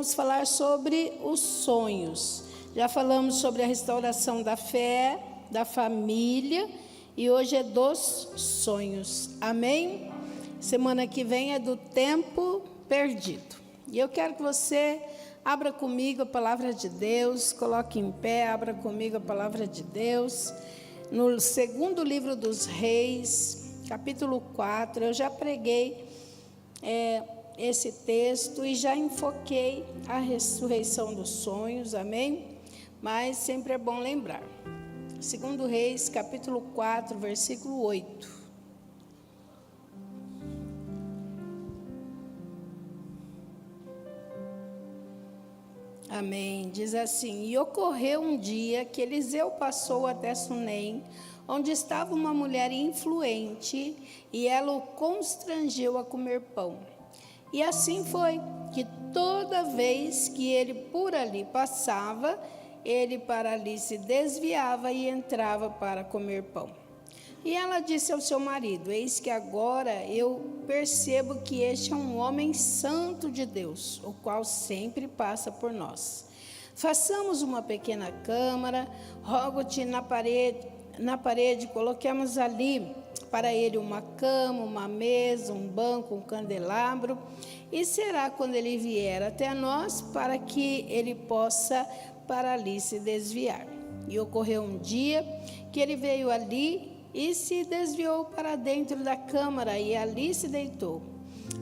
vamos falar sobre os sonhos. Já falamos sobre a restauração da fé, da família, e hoje é dos sonhos. Amém? Semana que vem é do tempo perdido. E eu quero que você abra comigo a palavra de Deus, coloque em pé, abra comigo a palavra de Deus. No segundo livro dos Reis, capítulo 4, eu já preguei esse texto e já enfoquei a ressurreição dos sonhos, amém? Mas sempre é bom lembrar. Segundo Reis, capítulo 4, versículo 8. Amém. Diz assim: E ocorreu um dia que Eliseu passou até Sunem, onde estava uma mulher influente, e ela o constrangeu a comer pão. E assim foi, que toda vez que ele por ali passava, ele para ali se desviava e entrava para comer pão. E ela disse ao seu marido: Eis que agora eu percebo que este é um homem santo de Deus, o qual sempre passa por nós. Façamos uma pequena câmara, rogo-te na parede, coloquemos ali para ele uma cama, uma mesa, um banco, um candelabro, e será quando ele vier até nós, para que ele possa para ali se desviar. E ocorreu um dia que ele veio ali e se desviou para dentro da câmara, e ali se deitou.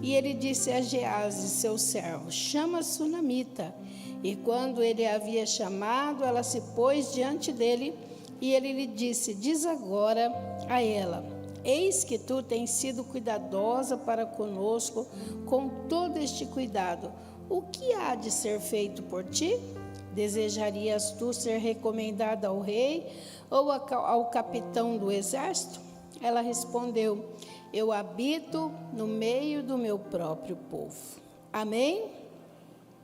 E ele disse a Geazi, seu servo: chama a sunamita. E quando ele a havia chamado, ela se pôs diante dele, e ele lhe disse: diz agora a ela: eis que tu tens sido cuidadosa para conosco com todo este cuidado. O que há de ser feito por ti? Desejarias tu ser recomendada ao rei ou ao capitão do exército? Ela respondeu: eu habito no meio do meu próprio povo. Amém?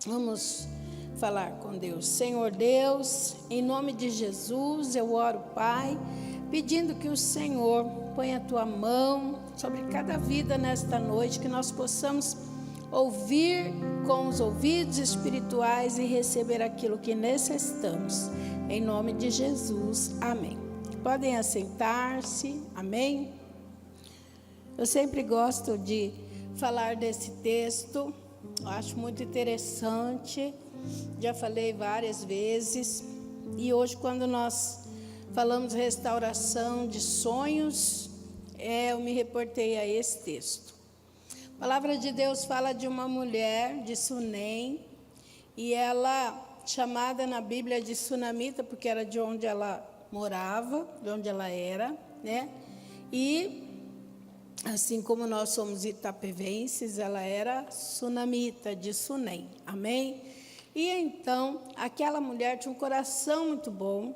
Vamos falar com Deus. Senhor Deus, em nome de Jesus, eu oro, Pai, pedindo que o Senhor ponha a tua mão sobre cada vida nesta noite, que nós possamos ouvir com os ouvidos espirituais e receber aquilo que necessitamos. Em nome de Jesus, amém. Podem assentar-se, amém? Eu sempre gosto de falar desse texto, eu acho muito interessante, já falei várias vezes, e hoje quando nós falamos restauração de sonhos, eu me reportei a esse texto. A palavra de Deus fala de uma mulher de Sunem, e ela, chamada na Bíblia de sunamita, porque era de onde ela morava, de onde ela era, né? E assim como nós somos itapevenses, ela era sunamita de Sunem, amém? E então, aquela mulher tinha um coração muito bom,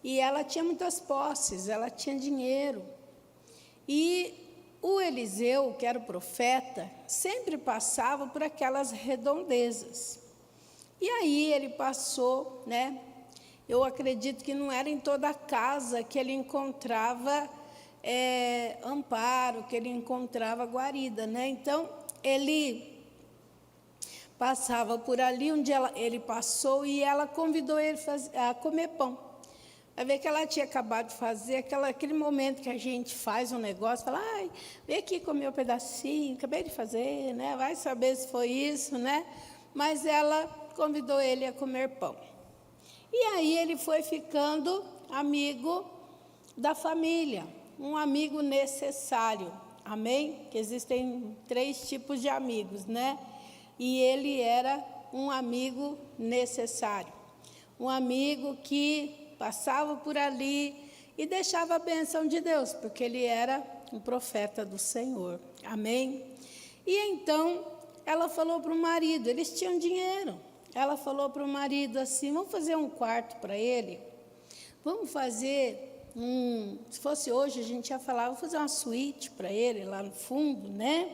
e ela tinha muitas posses, ela tinha dinheiro. E o Eliseu, que era o profeta, sempre passava por aquelas redondezas. E aí ele passou, né? Eu acredito que não era em toda a casa que ele encontrava amparo, que ele encontrava guarida, né? Então, ele passava por ali, onde ele passou, e ela convidou ele a comer pão. Vai ver que ela tinha acabado de fazer, aquele momento que a gente faz um negócio, fala: ai, vem aqui comer um pedacinho, acabei de fazer, né? Vai saber se foi isso, né? Mas ela convidou ele a comer pão. E aí ele foi ficando amigo da família, um amigo necessário, amém? Que existem 3 tipos de amigos, né? E ele era um amigo necessário, um amigo que passava por ali e deixava a bênção de Deus, porque ele era um profeta do Senhor, amém? E então ela falou para o marido, eles tinham dinheiro, ela falou para o marido assim: vamos fazer um quarto para ele, vamos fazer se fosse hoje a gente ia falar, vamos fazer uma suíte para ele lá no fundo, né?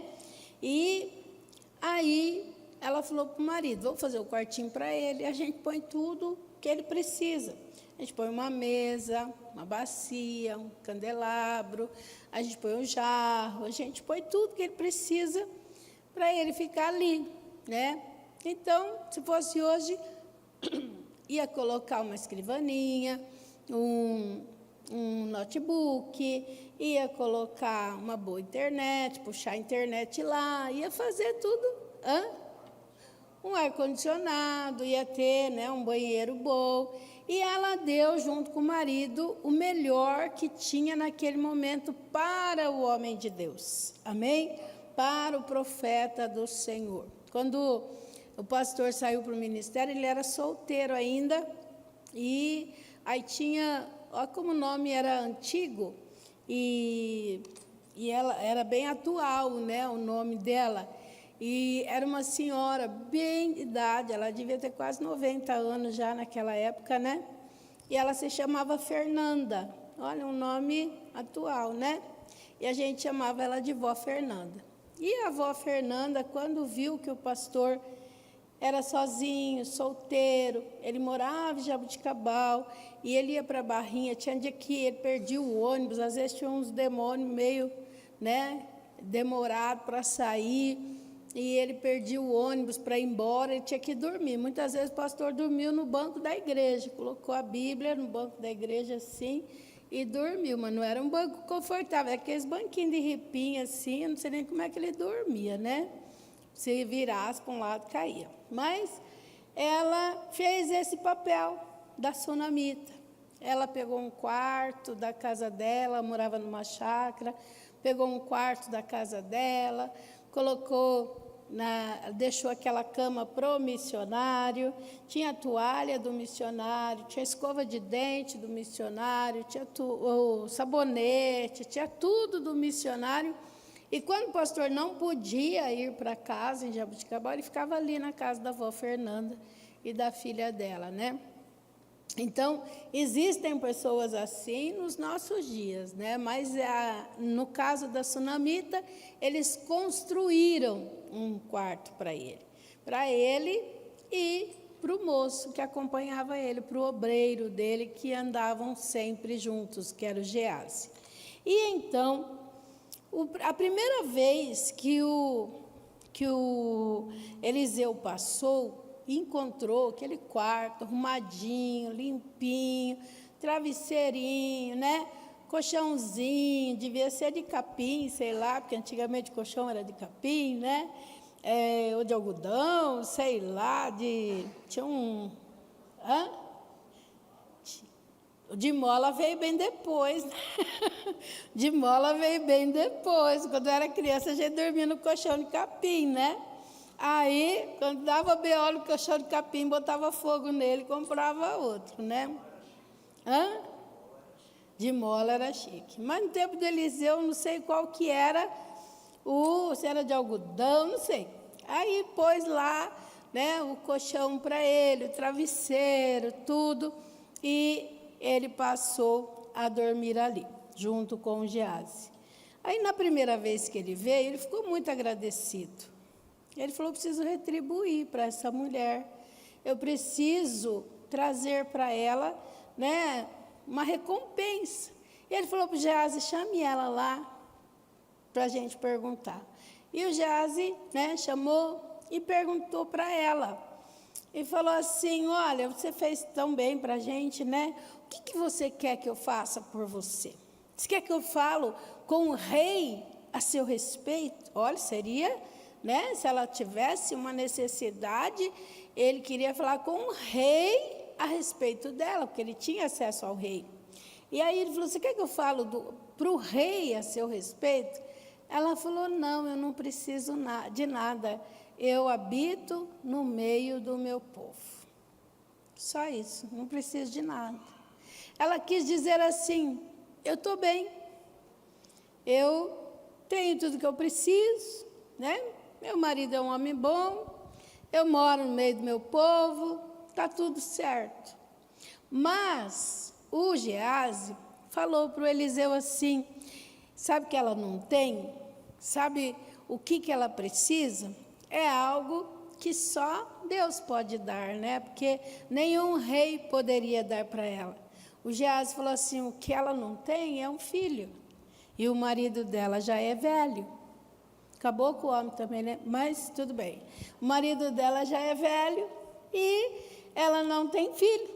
E aí ela falou para o marido: vamos fazer o quartinho para ele, a gente põe tudo que ele precisa. A gente põe uma mesa, uma bacia, um candelabro, a gente põe um jarro, a gente põe tudo que ele precisa para ele ficar ali, né? Então, se fosse hoje, ia colocar uma escrivaninha, um notebook, ia colocar uma boa internet, puxar a internet lá, ia fazer tudo. Um ar-condicionado, ia ter, né, um banheiro bom. E ela deu, junto com o marido, o melhor que tinha naquele momento para o homem de Deus. Amém? Para o profeta do Senhor. Quando o pastor saiu para o ministério, ele era solteiro ainda, e aí tinha, olha como o nome era antigo, e ela era bem atual, né, o nome dela, e era uma senhora bem de idade, ela devia ter quase 90 anos já naquela época, né, e ela se chamava Fernanda, olha, um nome atual, né, e a gente chamava ela de vó Fernanda. E a avó Fernanda, quando viu que o pastor era sozinho, solteiro, ele morava em Jaboticabal, e ele ia para Barrinha, tinha dia que ele perdia o ônibus, às vezes tinha uns demônios meio, né, demorado para sair, e ele perdia o ônibus para ir embora, ele tinha que dormir. Muitas vezes o pastor dormiu no banco da igreja, colocou a Bíblia no banco da igreja assim, e dormiu, mas não era um banco confortável, era aqueles banquinhos de ripinha assim, eu não sei nem como é que ele dormia, né? Se virasse para um lado, caía. Mas ela fez esse papel da sunamita. Ela pegou um quarto da casa dela, morava numa chácara, pegou um quarto da casa dela, deixou aquela cama pro missionário, tinha a toalha do missionário, tinha a escova de dente do missionário, tinha o sabonete, tinha tudo do missionário. E quando o pastor não podia ir para casa em Jaboticabal, ele ficava ali na casa da avó Fernanda e da filha dela, né? Então, existem pessoas assim nos nossos dias, né? Mas no caso da sunamita, eles construíram um quarto para ele e para o moço que acompanhava ele, para o obreiro dele, que andavam sempre juntos, que era o Gease. E então, a primeira vez que o Eliseu passou, encontrou aquele quarto arrumadinho, limpinho, travesseirinho, né? Colchãozinho, devia ser de capim, sei lá, porque antigamente o colchão era de capim, né? Ou de algodão, sei lá, tinha um... O de mola veio bem depois. De mola veio bem depois. Quando eu era criança, a gente dormia no colchão de capim, né? Aí, quando dava B.O. no colchão de capim, botava fogo nele e comprava outro, né? De mola era chique. Mas no tempo de Eliseu, não sei qual que era, se era de algodão, não sei. Aí pôs lá, né, o colchão para ele, o travesseiro, tudo, e ele passou a dormir ali, junto com o Gease. Aí, na primeira vez que ele veio, ele ficou muito agradecido. Ele falou, preciso retribuir para essa mulher. Eu preciso trazer para ela, né, uma recompensa. E ele falou para o Gease, chame ela lá para a gente perguntar. E o Gease, né, chamou e perguntou para ela. E falou assim, olha, você fez tão bem para a gente, né? O que você quer que eu faça por você? Você quer que eu falo com o rei a seu respeito? Olha, seria, né? Se ela tivesse uma necessidade, ele queria falar com o rei a respeito dela, porque ele tinha acesso ao rei. E aí ele falou, você quer que eu falo para o rei a seu respeito? Ela falou, não, eu não preciso de nada. Eu habito no meio do meu povo. Só isso, não preciso de nada. Ela quis dizer assim, eu estou bem, eu tenho tudo que eu preciso, né? Meu marido é um homem bom, eu moro no meio do meu povo, está tudo certo. Mas o Gease falou para o Eliseu assim, sabe que ela não tem? Sabe o que ela precisa? É algo que só Deus pode dar, né? Porque nenhum rei poderia dar para ela. O Gease falou assim, o que ela não tem é um filho. E o marido dela já é velho. Acabou com o homem também, né? Mas tudo bem. O marido dela já é velho e ela não tem filho,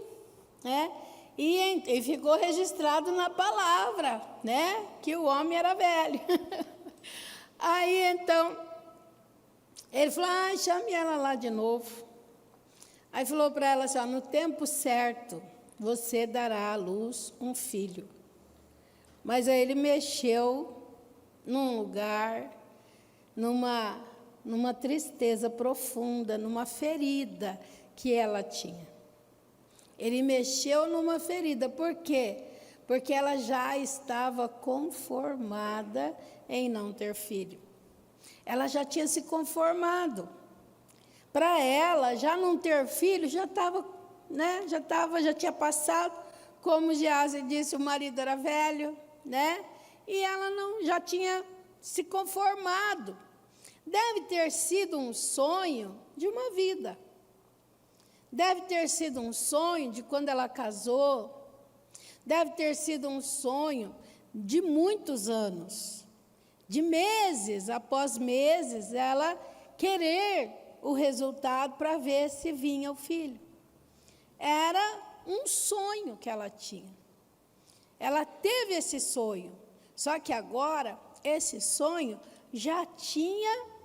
né? E ficou registrado na palavra, né? Que o homem era velho. Aí, então, ele falou, chame ela lá de novo. Aí falou para ela assim, no tempo certo, você dará à luz um filho. Mas aí ele mexeu num lugar, numa tristeza profunda, numa ferida que ela tinha. Ele mexeu numa ferida, por quê? Porque ela já estava conformada em não ter filho. Ela já tinha se conformado. Para ela, já não ter filho, já tinha passado, como Gease disse, o marido era velho, né? E ela já tinha se conformado. Deve ter sido um sonho de uma vida. Deve ter sido um sonho de quando ela casou. Deve ter sido um sonho de muitos anos. De meses após meses, ela querer o resultado para ver se vinha o filho. Era um sonho que ela tinha. Ela teve esse sonho. Só que agora, esse sonho já tinha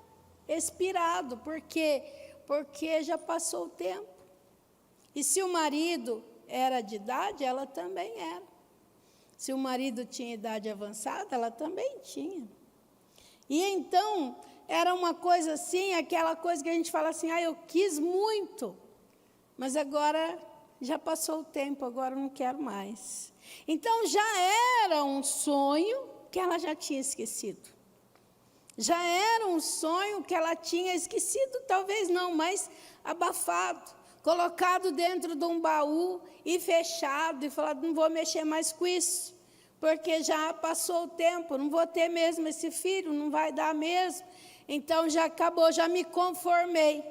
expirado. Por quê? Porque já passou o tempo. E se o marido era de idade, ela também era. Se o marido tinha idade avançada, ela também tinha. E então, era uma coisa assim, aquela coisa que a gente fala assim, eu quis muito, mas agora já passou o tempo, agora eu não quero mais. Então, já era um sonho que ela já tinha esquecido. Já era um sonho que ela tinha esquecido, talvez não, mas abafado, colocado dentro de um baú e fechado, e falado, não vou mexer mais com isso, porque já passou o tempo, não vou ter mesmo esse filho, não vai dar mesmo, então já acabou, já me conformei.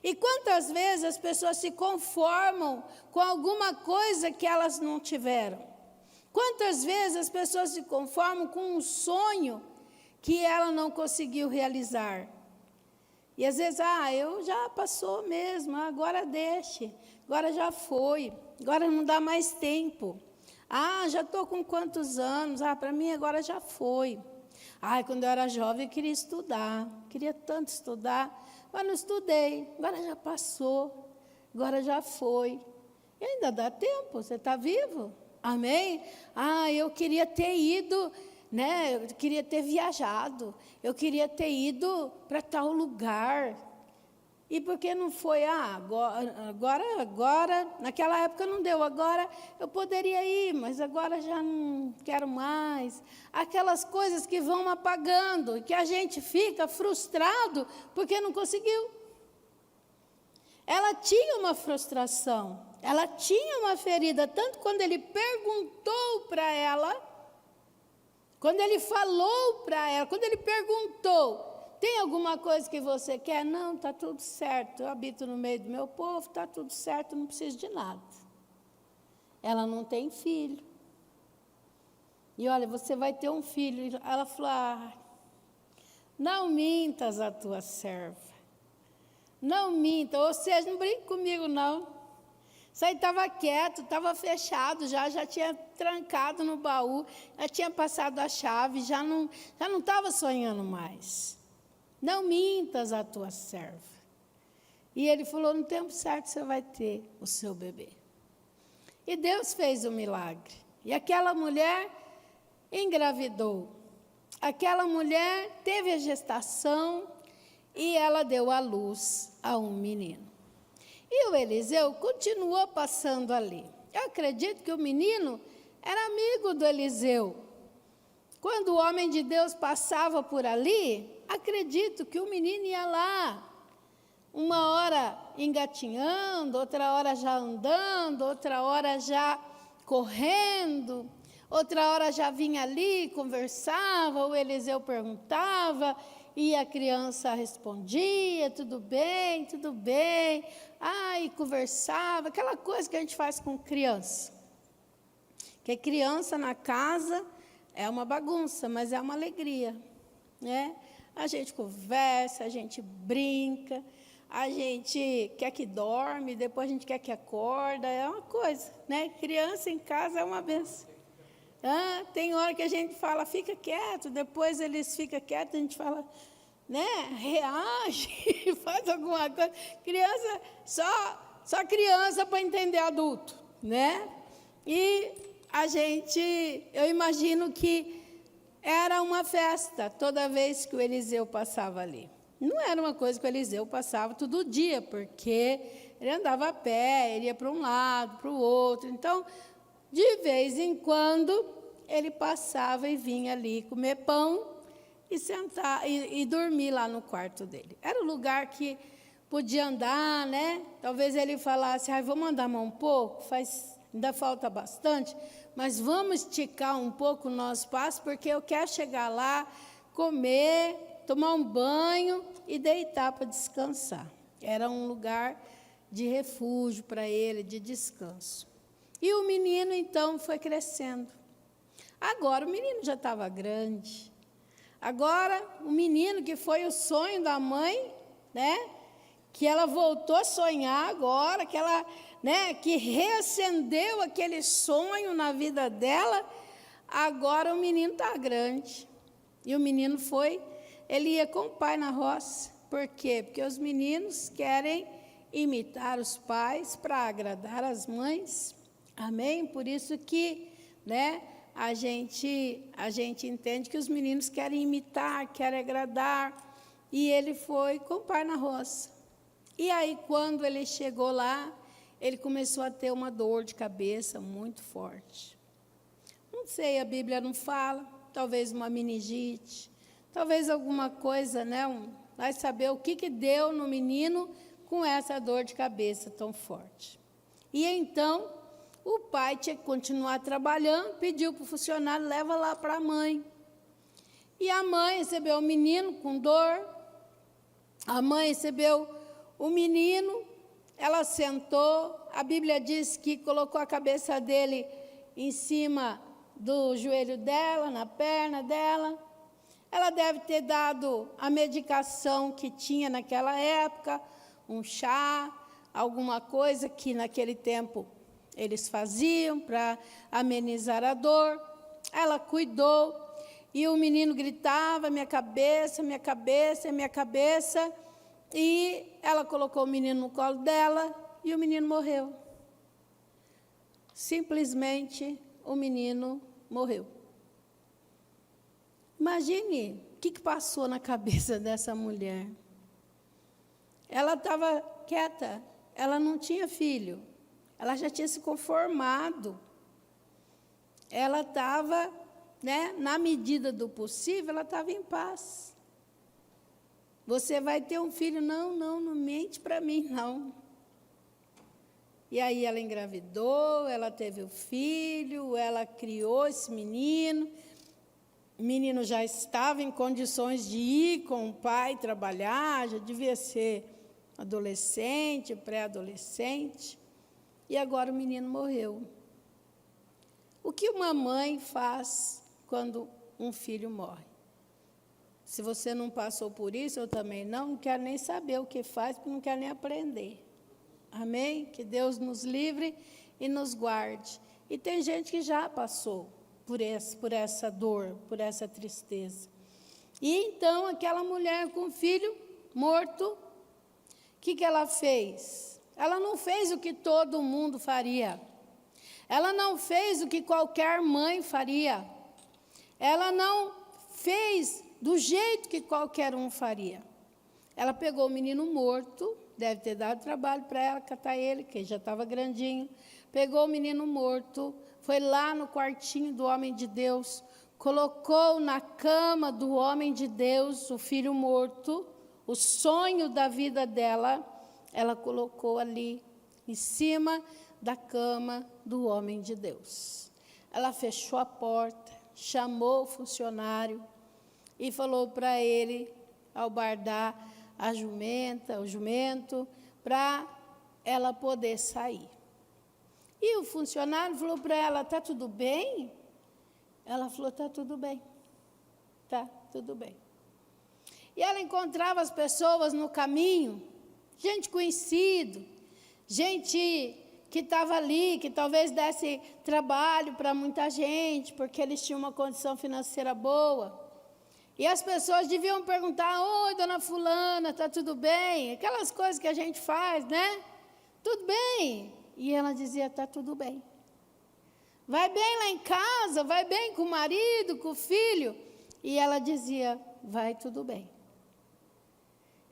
E quantas vezes as pessoas se conformam com alguma coisa que elas não tiveram? Quantas vezes as pessoas se conformam com um sonho que ela não conseguiu realizar? E às vezes, eu já passou mesmo, agora deixe, agora já foi, agora não dá mais tempo. Já estou com quantos anos? Para mim agora já foi. Quando eu era jovem eu queria estudar, queria tanto estudar, mas não estudei, agora já passou, agora já foi. E ainda dá tempo, você está vivo? Amém? Eu queria ter ido, né? Eu queria ter viajado, eu queria ter ido para tal lugar. E por que não foi? Agora, naquela época não deu, agora eu poderia ir, mas agora já não quero mais. Aquelas coisas que vão apagando, que a gente fica frustrado porque não conseguiu. Ela tinha uma frustração, ela tinha uma ferida, tanto quando ele perguntou para ela, quando ele falou para ela, quando ele perguntou, tem alguma coisa que você quer? Não, está tudo certo, eu habito no meio do meu povo, está tudo certo, não preciso de nada. Ela não tem filho. E olha, você vai ter um filho. Ela falou, não mintas a tua serva. Não minta, ou seja, não brinque comigo não. Isso aí estava quieto, estava fechado, já tinha trancado no baú, já tinha passado a chave, já não estava sonhando mais. Não mintas a tua serva. E ele falou, no tempo certo você vai ter o seu bebê. E Deus fez o milagre. E aquela mulher engravidou. Aquela mulher teve a gestação e ela deu à luz a um menino. E o Eliseu continuou passando ali. Eu acredito que o menino era amigo do Eliseu. Quando o homem de Deus passava por ali, acredito que o menino ia lá, uma hora engatinhando, outra hora já andando, outra hora já correndo, outra hora já vinha ali, conversava, o Eliseu perguntava, e a criança respondia, tudo bem, e conversava, aquela coisa que a gente faz com criança. Que criança na casa é uma bagunça, mas é uma alegria, né? A gente conversa, a gente brinca, a gente quer que dorme, depois a gente quer que acorda, é uma coisa, né? Criança em casa é uma benção. Tem hora que a gente fala, fica quieto, depois eles ficam quietos, a gente fala, né? Reage, faz alguma coisa. Criança, só criança para entender adulto, né? E eu imagino que era uma festa toda vez que o Eliseu passava ali. Não era uma coisa que o Eliseu passava todo dia, porque ele andava a pé, ele ia para um lado, para o outro. Então, de vez em quando, ele passava e vinha ali comer pão e sentar e dormir lá no quarto dele. Era um lugar que podia andar, né? Talvez ele falasse, vamos andar mais um pouco, ainda falta bastante, mas vamos esticar um pouco o nosso passo, porque eu quero chegar lá, comer, tomar um banho e deitar para descansar. Era um lugar de refúgio para ele, de descanso. E o menino, então, foi crescendo. Agora, o menino já estava grande. Agora, o menino que foi o sonho da mãe, né? Que ela voltou a sonhar agora, que ela, né? Que reacendeu aquele sonho na vida dela. Agora o menino está grande. E o menino ele ia com o pai na roça. Por quê? Porque os meninos querem imitar os pais para agradar as mães. Amém? Por isso que, né? A gente entende que os meninos querem imitar, querem agradar, e ele foi com o pai na roça. E aí, quando ele chegou lá, ele começou a ter uma dor de cabeça muito forte. Não sei, a Bíblia não fala, talvez uma meningite, talvez alguma coisa, né? Vai saber o que deu no menino com essa dor de cabeça tão forte. E então, o pai tinha que continuar trabalhando, pediu para o funcionário, leva lá para a mãe. E a mãe recebeu o menino com dor, a mãe recebeu o menino, ela sentou, a Bíblia diz que colocou a cabeça dele em cima do joelho dela, na perna dela. Ela deve ter dado a medicação que tinha naquela época, um chá, alguma coisa que naquele tempo eles faziam para amenizar a dor. Ela cuidou e o menino gritava, minha cabeça, minha cabeça, minha cabeça. E ela colocou o menino no colo dela e o menino morreu. Simplesmente o menino morreu. Imagine o que passou na cabeça dessa mulher. Ela estava quieta, ela não tinha filho. Ela já tinha se conformado. Ela estava, né, na medida do possível, ela estava em paz. Você vai ter um filho? Não mente para mim, não. E aí ela engravidou, ela teve o filho, ela criou esse menino. O menino já estava em condições de ir com o pai trabalhar, já devia ser adolescente, pré-adolescente. E agora o menino morreu. O que uma mãe faz quando um filho morre? Se você não passou por isso, eu também não quero nem saber o que faz, porque não quero nem aprender. Amém? Que Deus nos livre e nos guarde. E tem gente que já passou por essa dor, por essa tristeza. E então, aquela mulher com o filho morto, o que ela fez? Ela não fez o que todo mundo faria. Ela não fez o que qualquer mãe faria. Ela não fez do jeito que qualquer um faria. Ela pegou o menino morto, deve ter dado trabalho para ela catar ele, que já estava grandinho. Pegou o menino morto, foi lá no quartinho do homem de Deus, colocou na cama do homem de Deus o filho morto, o sonho da vida dela. Ela colocou ali, em cima da cama do homem de Deus. Ela fechou a porta, chamou o funcionário e falou para ele albardar o jumento, para ela poder sair. E o funcionário falou para ela, está tudo bem? Ela falou, está tudo bem. Está tudo bem. e ela encontrava as pessoas no caminho, gente conhecida, gente que estava ali, que talvez desse trabalho para muita gente, porque eles tinham uma condição financeira boa. E as pessoas deviam perguntar: oi, dona fulana, está tudo bem? Aquelas coisas que a gente faz, né? Tudo bem? E ela dizia: está tudo bem. Vai bem lá em casa? Vai bem com o marido, com o filho? E ela dizia: vai tudo bem.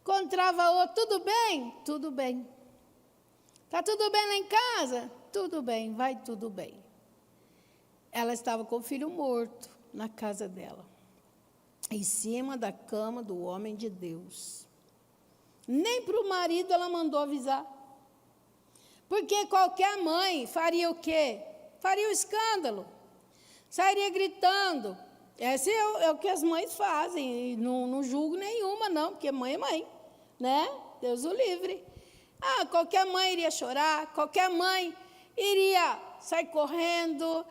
Encontrava outro: tudo bem? Tudo bem. Está tudo bem lá em casa? Tudo bem, vai tudo bem. Ela estava com o filho morto na casa dela, em cima da cama do homem de Deus. Nem para o marido ela mandou avisar. Porque qualquer mãe faria o quê? Faria o escândalo. Sairia gritando. Esse é o que as mães fazem. E não julgo nenhuma, não, porque mãe é mãe, né? Deus o livre. Qualquer mãe iria chorar, qualquer mãe iria sair correndo,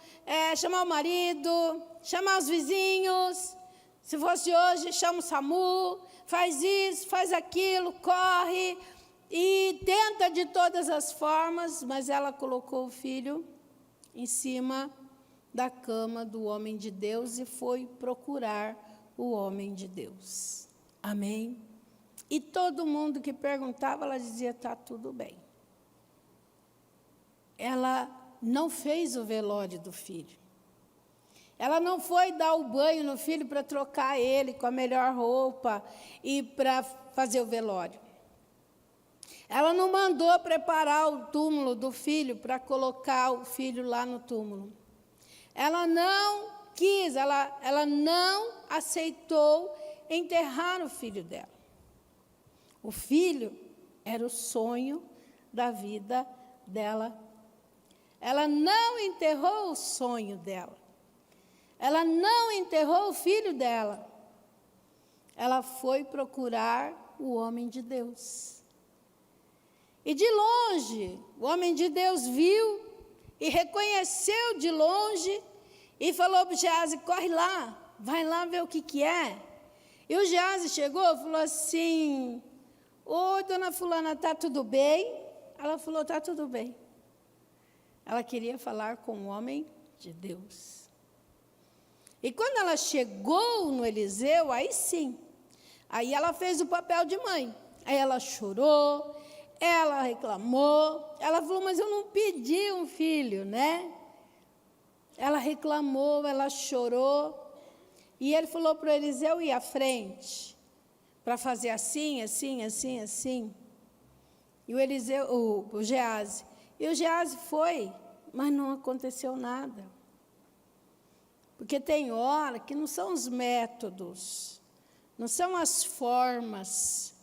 chamar o marido, chamar os vizinhos. Se fosse hoje, chama o SAMU, faz isso, faz aquilo, corre e tenta de todas as formas, mas ela colocou o filho em cima da cama do homem de Deus e foi procurar o homem de Deus. Amém? E todo mundo que perguntava, ela dizia: está tudo bem. Ela não fez o velório do filho. Ela não foi dar o banho no filho para trocar ele com a melhor roupa e para fazer o velório. Ela não mandou preparar o túmulo do filho para colocar o filho lá no túmulo. Ela não quis, ela não aceitou enterrar o filho dela. O filho era o sonho da vida dela. Ela não enterrou o sonho dela. Ela não enterrou o filho dela. Ela foi procurar o homem de Deus. E de longe, o homem de Deus viu e reconheceu de longe e falou para o Geazi: corre lá, vai lá ver o que é. E o Geazi chegou e falou assim: oi, dona fulana, está tudo bem? Ela falou: está tudo bem. Ela queria falar com o homem de Deus. E quando ela chegou no Eliseu, aí sim, aí ela fez o papel de mãe. Aí ela chorou, ela reclamou, ela falou: mas eu não pedi um filho, né? Ela reclamou, ela chorou. E ele falou para o Eliseu ir à frente, para fazer assim, assim, assim, assim. E o Eliseu, o Geazi. E o Geazi foi, mas não aconteceu nada. Porque tem hora que não são os métodos, não são as formas.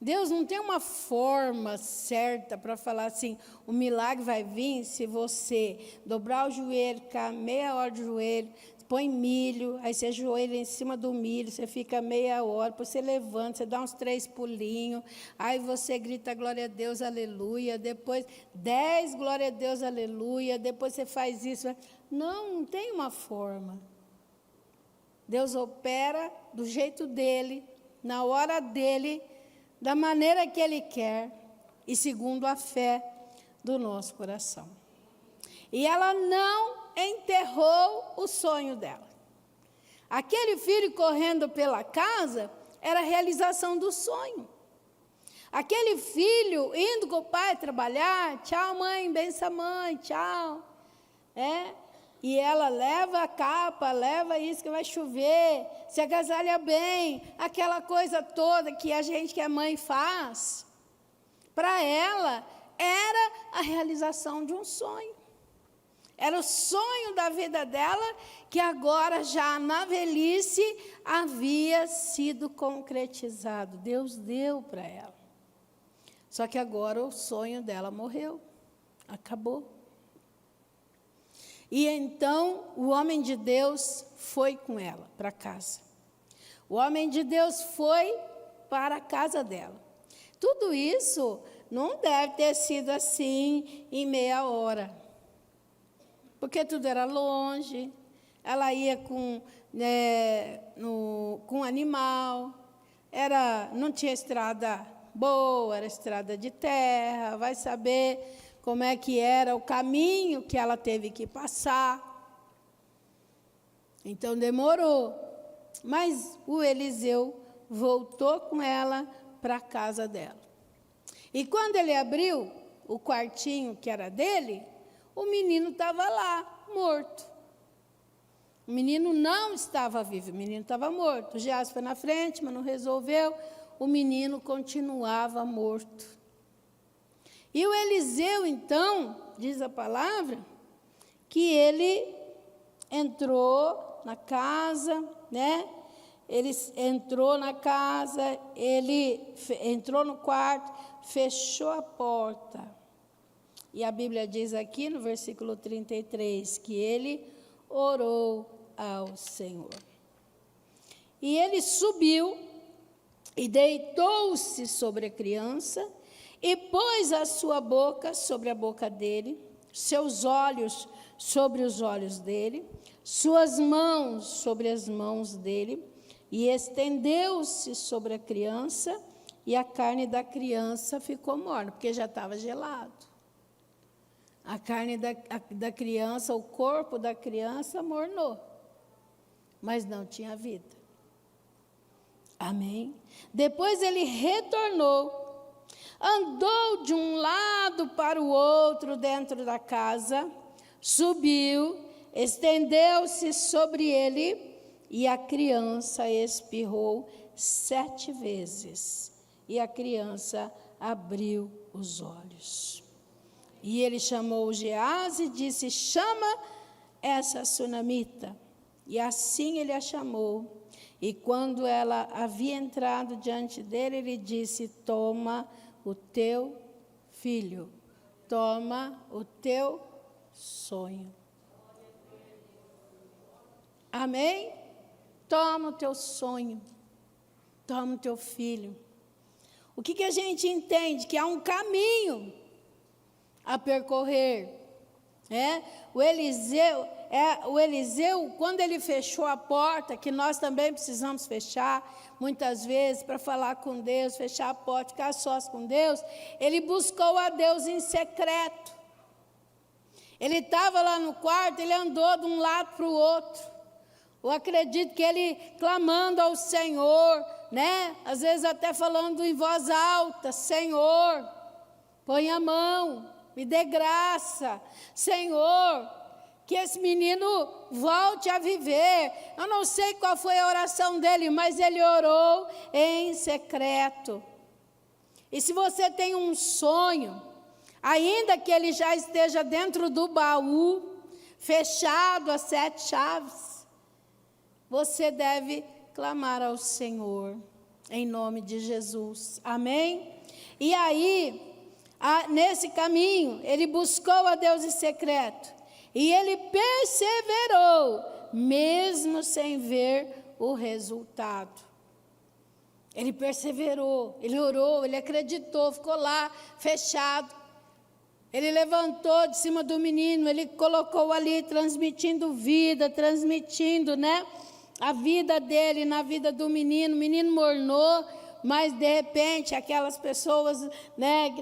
Deus não tem uma forma certa para falar assim: o milagre vai vir se você dobrar o joelho, ficar meia hora de joelho, põe milho, aí você ajoelha em cima do milho, você fica meia hora, depois você levanta, você dá uns 3 pulinhos, aí você grita glória a Deus, aleluia, depois 10 glória a Deus, aleluia, depois você faz isso. Não tem uma forma. Deus opera do jeito dele, na hora dele, da maneira que Ele quer e segundo a fé do nosso coração. E ela não enterrou o sonho dela. Aquele filho correndo pela casa era a realização do sonho. Aquele filho indo com o pai trabalhar: tchau mãe, benção mãe, tchau. E ela leva a capa, leva isso que vai chover, se agasalha bem, aquela coisa toda que a gente que é mãe faz. Para ela, era a realização de um sonho. Era o sonho da vida dela, que agora, já na velhice, havia sido concretizado. Deus deu para ela. Só que agora o sonho dela morreu, acabou. E então o homem de Deus foi com ela para casa. O homem de Deus foi para a casa dela. Tudo isso não deve ter sido assim em meia hora. Porque tudo era longe, ela ia com animal, não tinha estrada boa, era estrada de terra, vai saber como é que era o caminho que ela teve que passar. Então demorou, mas o Eliseu voltou com ela para a casa dela. E quando ele abriu o quartinho que era dele, o menino estava lá, morto. O menino não estava vivo, o menino estava morto. O Geazi foi na frente, mas não resolveu. O menino continuava morto. E o Eliseu, então, diz a palavra, que ele entrou na casa, né? Ele entrou na casa, ele entrou no quarto, fechou a porta. E a Bíblia diz aqui no versículo 33 que ele orou ao Senhor. E ele subiu e deitou-se sobre a criança e pôs a sua boca sobre a boca dele, seus olhos sobre os olhos dele, suas mãos sobre as mãos dele, e estendeu-se sobre a criança, e a carne da criança ficou morna, porque já estava gelado. A carne da criança, o corpo da criança mornou, mas não tinha vida. Amém? Depois ele retornou, andou de um lado para o outro dentro da casa, subiu, estendeu-se sobre ele, e a criança espirrou 7 vezes. E a criança abriu os olhos. E ele chamou Geazi e disse: chama essa sunamita. E assim ele a chamou. E quando ela havia entrado diante dele, ele disse: toma o teu filho, toma o teu sonho. Amém? Toma o teu sonho, toma o teu filho. O que a gente entende? Que há um caminho a percorrer. O Eliseu, quando ele fechou a porta, que nós também precisamos fechar, muitas vezes, para falar com Deus, fechar a porta, ficar sós com Deus, ele buscou a Deus em secreto. Ele estava lá no quarto, ele andou de um lado para o outro. Eu acredito que ele clamando ao Senhor, né? Às vezes até falando em voz alta: Senhor, põe a mão, me dê graça. Senhor, que esse menino volte a viver. Eu não sei qual foi a oração dele, mas ele orou em secreto. E se você tem um sonho, ainda que ele já esteja dentro do baú, fechado a 7 chaves, você deve clamar ao Senhor, em nome de Jesus. Amém? E aí, nesse caminho, ele buscou a Deus em secreto. E ele perseverou, mesmo sem ver o resultado. Ele perseverou, ele orou, ele acreditou, ficou lá, fechado. Ele levantou de cima do menino, ele colocou ali, transmitindo vida, transmitindo, né? A vida dele na vida do menino. O menino mornou, mas de repente aquelas pessoas, né,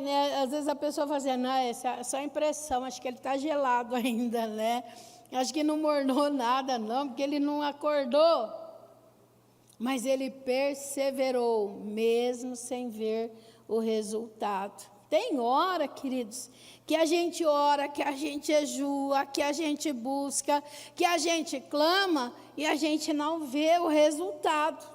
às vezes a pessoa fazia: não, essa é só impressão, acho que ele está gelado ainda, né? Acho que não mornou nada não, porque ele não acordou. Mas ele perseverou, mesmo sem ver o resultado. Tem hora, queridos, que a gente ora, que a gente jejua, que a gente busca, que a gente clama e a gente não vê o resultado.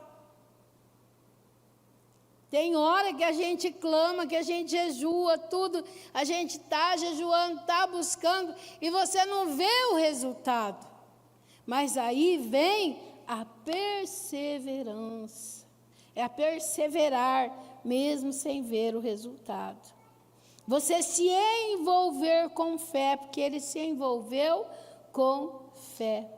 Tem hora que a gente clama, que a gente jejua, tudo, a gente está jejuando, está buscando e você não vê o resultado. Mas aí vem a perseverança, é a perseverar mesmo sem ver o resultado. Você se envolver com fé, porque ele se envolveu com fé.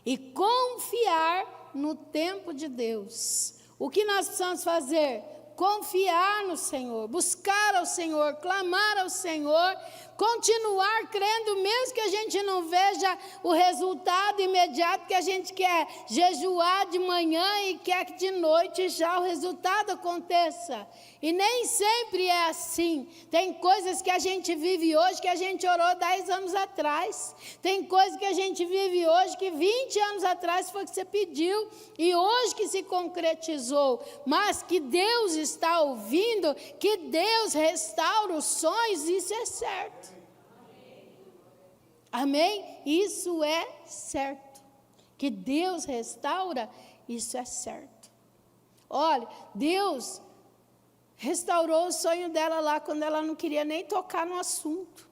E confiar no tempo de Deus. O que nós precisamos fazer? confiar no Senhor, buscar ao Senhor, clamar ao Senhor, continuar crendo, mesmo que a gente não veja o resultado imediato, que a gente quer jejuar de manhã e quer que de noite já o resultado aconteça. E nem sempre é assim. Tem coisas que a gente vive hoje que a gente orou 10 anos atrás. Tem coisas que a gente vive hoje que 20 anos atrás foi que você pediu e hoje que se concretizou. Mas que Deus está ouvindo, que Deus restaura os sonhos, isso é certo. Amém? Isso é certo. Que Deus restaura, isso é certo. Olha, Deus restaurou o sonho dela lá quando ela não queria nem tocar no assunto.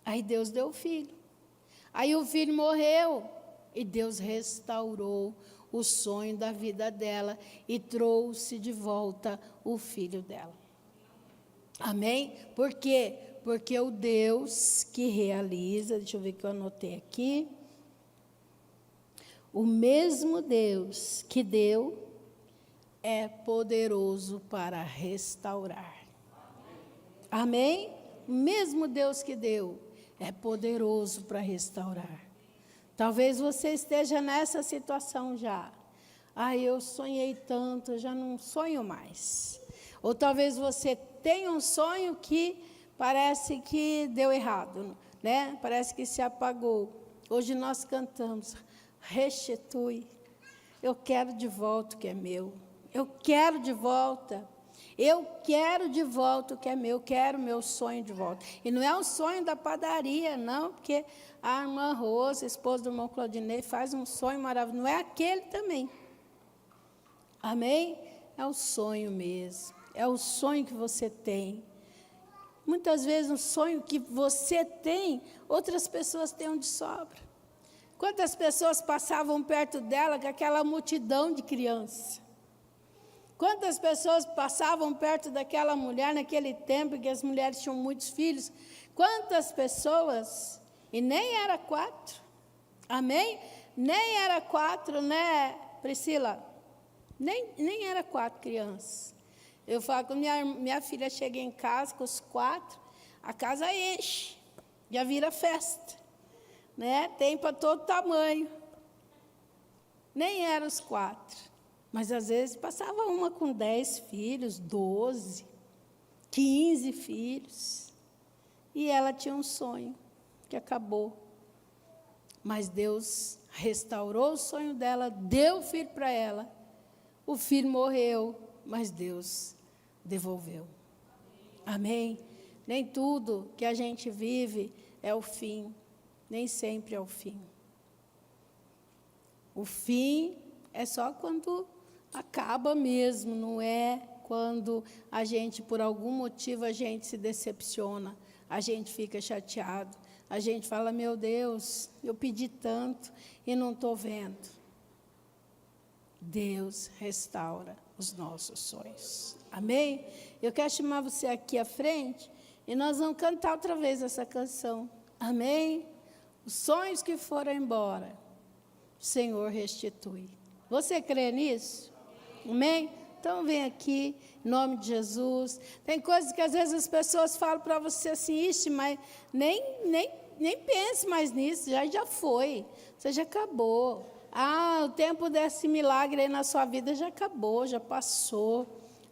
Aí Deus deu o filho. Aí o filho morreu e Deus restaurou o sonho da vida dela e trouxe de volta o filho dela. Amém? Por quê? Porque o Deus que realiza, deixa eu ver que eu anotei aqui, o mesmo Deus que deu é poderoso para restaurar. Amém? O mesmo Deus que deu é poderoso para restaurar. Talvez você esteja nessa situação já. Eu sonhei tanto, eu já não sonho mais. Ou talvez você tenha um sonho que parece que deu errado, né? Parece que se apagou. Hoje nós cantamos, restitui. Eu quero de volta o que é meu. Eu quero de volta. Eu quero de volta o que é meu. Eu quero meu sonho de volta. E não é o sonho da padaria, não, porque a irmã Rosa, esposa do irmão Claudinei, faz um sonho maravilhoso. Não é aquele também. Amém? É o sonho mesmo. É o sonho que você tem. Muitas vezes, um sonho que você tem, outras pessoas têm de sobra. Quantas pessoas passavam perto dela com aquela multidão de crianças? Quantas pessoas passavam perto daquela mulher naquele tempo que as mulheres tinham muitos filhos? Quantas pessoas? E nem era 4. Amém? Nem era 4, né, Priscila? Nem era 4 crianças. Eu falo, quando minha filha chega em casa com os 4, a casa enche, já vira festa, né? Tem para todo tamanho. Nem eram os 4, mas às vezes passava uma com 10 filhos, 12, 15 filhos. E ela tinha um sonho que acabou. Mas Deus restaurou o sonho dela, deu o filho para ela. O filho morreu, mas Deus devolveu. Amém? Nem tudo que a gente vive é o fim. Nem sempre é o fim. O fim é só quando acaba mesmo, não é quando a gente, por algum motivo, a gente se decepciona, a gente fica chateado, a gente fala, meu Deus, eu pedi tanto e não estou vendo. Deus restaura os nossos sonhos. Amém? Eu quero chamar você aqui à frente e nós vamos cantar outra vez essa canção. Amém? Os sonhos que foram embora, o Senhor restitui. Você crê nisso? Amém? Então vem aqui, em nome de Jesus. Tem coisas que às vezes as pessoas falam para você assim, ixi, mas nem pense mais nisso, já foi, você já acabou. O tempo desse milagre aí na sua vida já acabou, já passou.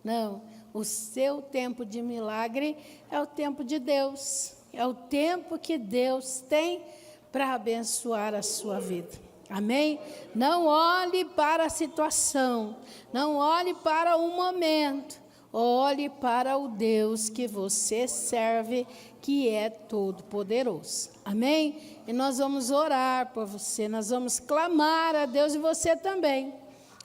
Não, o seu tempo de milagre é o tempo de Deus. É o tempo que Deus tem para abençoar a sua vida. Amém? Não olhe para a situação, não olhe para o momento, olhe para o Deus que você serve, que é todo-poderoso. Amém? E nós vamos orar por você, nós vamos clamar a Deus e você também.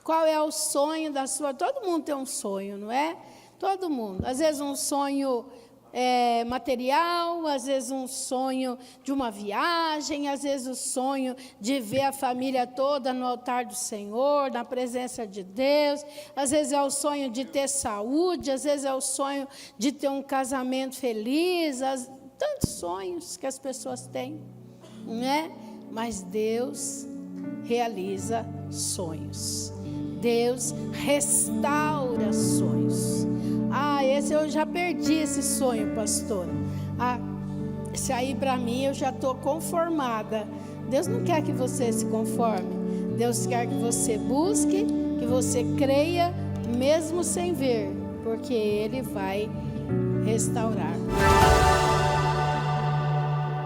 Qual é o sonho da sua... Todo mundo tem um sonho, não é? Todo mundo. Às vezes um sonho material, às vezes um sonho de uma viagem, às vezes o sonho de ver a família toda no altar do Senhor, na presença de Deus, às vezes é o sonho de ter saúde, às vezes é o sonho de ter um casamento feliz, tantos sonhos que as pessoas têm, não é? Mas Deus realiza sonhos. Deus restaura sonhos. Esse eu já perdi esse sonho, pastora. Esse aí para mim eu já estou conformada. Deus não quer que você se conforme. Deus quer que você busque, que você creia, mesmo sem ver, porque Ele vai restaurar.